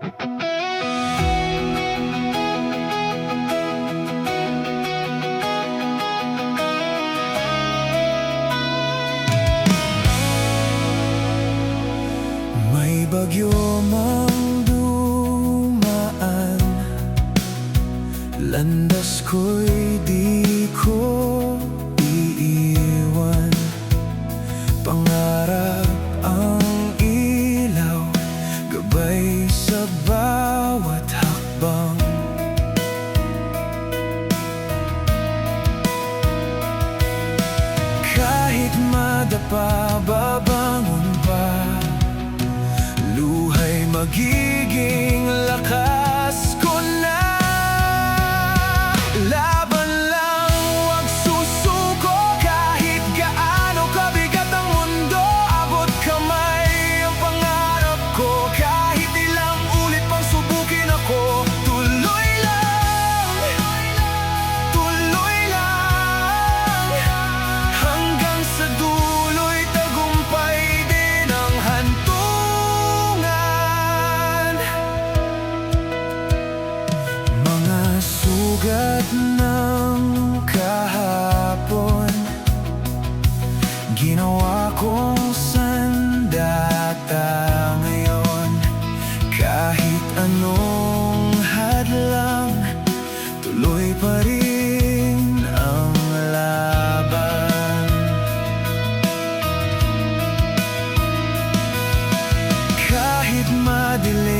May bagyo mang dumaan, landas ko'y di ko iiwan. Pangarap ang ilaw, gabay sa bawat hakbang. Kahit madapa, babangon pa, luhay magiging lakas ko na. Laban lang, huwag susuko, kahit gaano kabigat ang mundo. Abot kamay ang pangarap ko, kahit ilang ulit pang subukin ako. Tuloy lang, hanggang sa dulo'y tagumpay din ang hantungan. Mga sugat ng kahapon, ginawa kong sandata ngayon. Kahit anong hadlang, tuloy pa rin ang laban. Kahit madilim